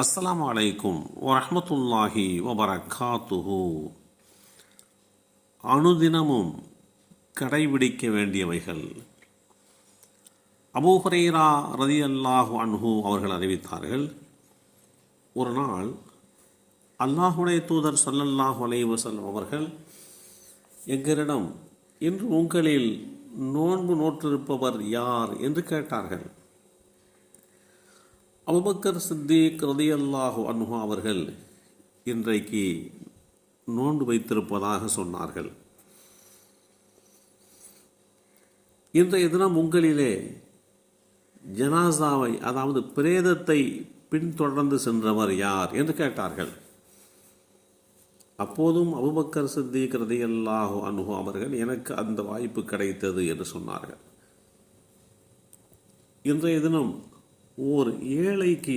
அஸ்ஸலாமு அலைக்கும் வரஹ்மத்துல்லாஹி வபரகாத்துஹு. அனுதினமும் கடைபிடிக்க வேண்டியவைகள். அபூ ஹுரைரா ரலியல்லாஹு அன்ஹு அவர்கள் அறிவித்தார்கள், ஒரு நாள் அல்லாஹுடைய தூதர் ஸல்லல்லாஹு அலைஹி வஸல்லம் அவர்கள் எங்களிடம், இன்று உங்களில் நோன்பு நோற்றிருப்பவர் யார் என்று கேட்டார்கள். அபூபக்கர் சித்திக் ரலியல்லாஹு அன்ஹு அவர்கள் இன்றைக்கு நோன்பு வைத்திருப்பதாக சொன்னார்கள். இன்றைய தினம் உங்களிலே ஜனாசாவை, அதாவது பிரேதத்தை பின்தொடர்ந்து சென்றவர் யார் என்று கேட்டார்கள். அப்போதும் அபூபக்கர் சித்திக் ரலியல்லாஹு அன்ஹு அவர்கள், எனக்கு அந்த வாய்ப்பு கிடைத்தது என்று சொன்னார்கள். இன்றைய தினம் ஓர் ஏழைக்கு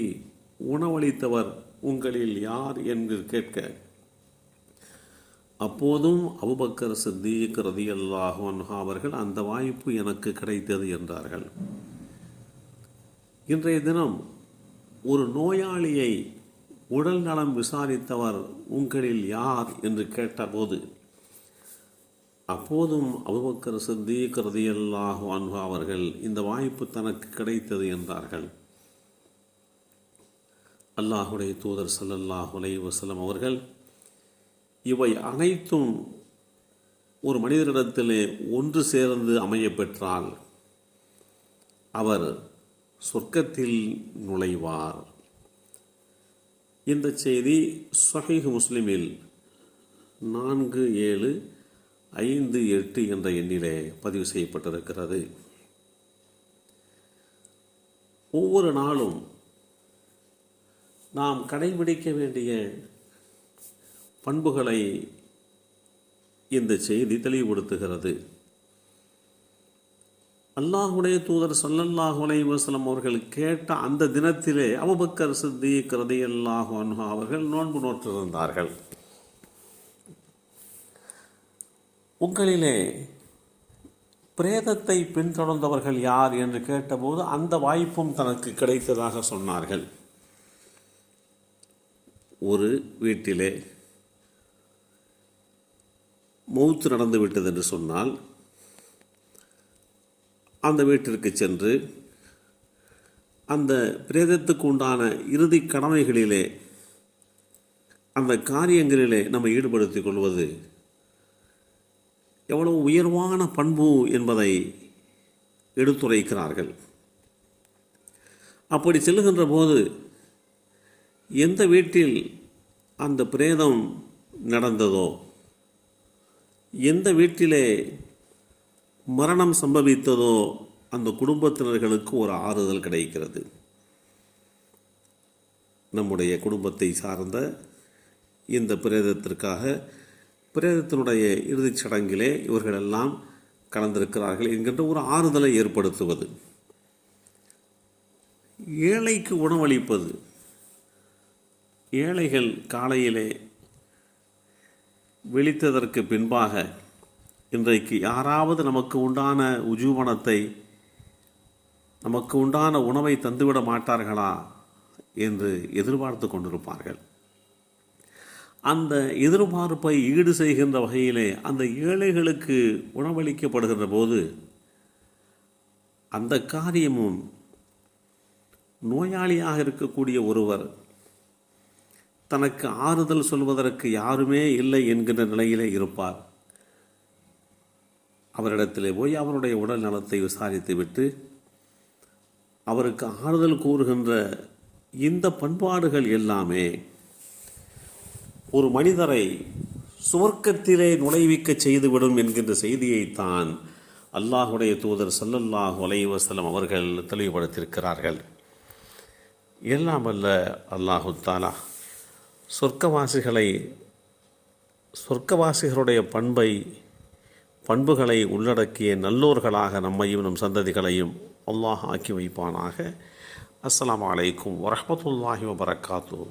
உணவளித்தவர் உங்களில் யார் என்று கேட்க, அப்போதும் அபூபக்கர் சித்திக் ரலியல்லாஹு அன்ஹு அவர்கள், அந்த வாய்ப்பு எனக்கு கிடைத்தது என்றார்கள். இன்றைய தினம் ஒரு நோயாளியை உடல் நலம் விசாரித்தவர் உங்களில் யார் என்று கேட்டபோது, அப்போதும் அபூபக்கர் சித்திக் ரலியல்லாஹு அன்ஹு அவர்கள், இந்த வாய்ப்பு தனக்கு கிடைத்தது என்றார்கள். அல்லாஹுடைய தூதர் ஸல்லல்லாஹு அலைஹி வஸல்லம் அவர்கள், இவை அனைத்தும் ஒரு மனிதரிடத்திலே ஒன்று சேர்ந்து அமைய பெற்றால் அவர் சொர்க்கத்தில் நுழைவார். இந்த செய்தி ஸஹீஹ் முஸ்லிமில் 4758 என்ற எண்ணிலே பதிவு செய்யப்பட்டிருக்கிறது. ஒவ்வொரு நாளும் நாம் கடைபிடிக்க வேண்டிய பண்புகளை இந்த செய்தி தெளிவுபடுத்துகிறது. அல்லாஹுடைய தூதர் ஸல்லல்லாஹு அலைஹி வஸல்லம் அவர்கள் கேட்ட அந்த தினத்திலே அபூபக்கர் சித்திக் ரலியல்லாஹு அன்ஹு அவர்கள் நோன்பு நோற்றிருந்தார்கள். உங்களிலே பிரேதத்தை பின்தொடர்ந்தவர்கள் யார் என்று கேட்டபோது அந்த வாய்ப்பும் தனக்கு கிடைத்ததாக சொன்னார்கள். ஒரு வீட்டிலே மௌத்து நடந்து விட்டது என்று சொன்னால், அந்த வீட்டிற்கு சென்று அந்த பிரேதத்துக்கு உண்டான இறுதி கடமைகளிலே, அந்த காரியங்களிலே நம்ம ஈடுபடுத்திக் கொள்வது எவ்வளவு உயர்வான பண்பு என்பதை எடுத்துரைக்கிறார்கள். அப்படி செல்லுகின்ற போது எந்த வீட்டில் அந்த பிரேதம் நடந்ததோ, எந்த வீட்டிலே மரணம் சம்பவித்ததோ, அந்த குடும்பத்தினர்களுக்கு ஒரு ஆறுதல் கிடைக்கிறது. நம்முடைய குடும்பத்தை சார்ந்த இந்த பிரேதத்திற்காக, பிரேதத்தினுடைய இறுதிச் சடங்கிலே இவர்களெல்லாம் கலந்திருக்கிறார்கள் என்கின்ற ஒரு ஆறுதலை ஏற்படுத்துவது. ஏழைக்கு உணவளிப்பது. ஏழைகள் காலையிலே விழித்ததற்கு பின்பாக, இன்றைக்கு யாராவது நமக்கு உண்டான உஜூபனத்தை, நமக்கு உண்டான உணவை தந்துவிட மாட்டார்களா என்று எதிர்பார்த்து கொண்டிருப்பார்கள். அந்த எதிர்பார்ப்பை ஈடு செய்கின்ற வகையிலே அந்த ஏழைகளுக்கு உணவளிக்கப்படுகின்ற போது அந்த காரியமும், நோயாளியாக இருக்கக்கூடிய ஒருவர் தனக்கு ஆறுதல் சொல்வதற்கு யாருமே இல்லை என்கின்ற நிலையிலே இருப்பார். அவரிடத்திலே போய் அவருடைய உடல் நலத்தை விசாரித்து விட்டு அவருக்கு ஆறுதல் கூறுகின்ற இந்த பண்பாடுகள் எல்லாமே ஒரு மனிதரை சுவர்க்கத்திலே நுழைவிக்க செய்துவிடும் என்கின்ற செய்தியைத்தான் அல்லாஹுடைய தூதர் ஸல்லல்லாஹு அலைஹி வஸல்லம் அவர்கள் தெளிவுபடுத்தியிருக்கிறார்கள். எல்லாம் வல்ல அல்லாஹு தஆலா சொர்க்கவாசிகளுடைய பண்புகளை உள்ளடக்கிய நல்லோர்களாக நம்மையும் நம் சந்ததிகளையும் அல்லாஹ் ஆக்கி வைப்பானாக. அஸ்ஸலாமு அலைக்கும் வரஹ்மத்துல்லாஹி வபரகாத்துஹு.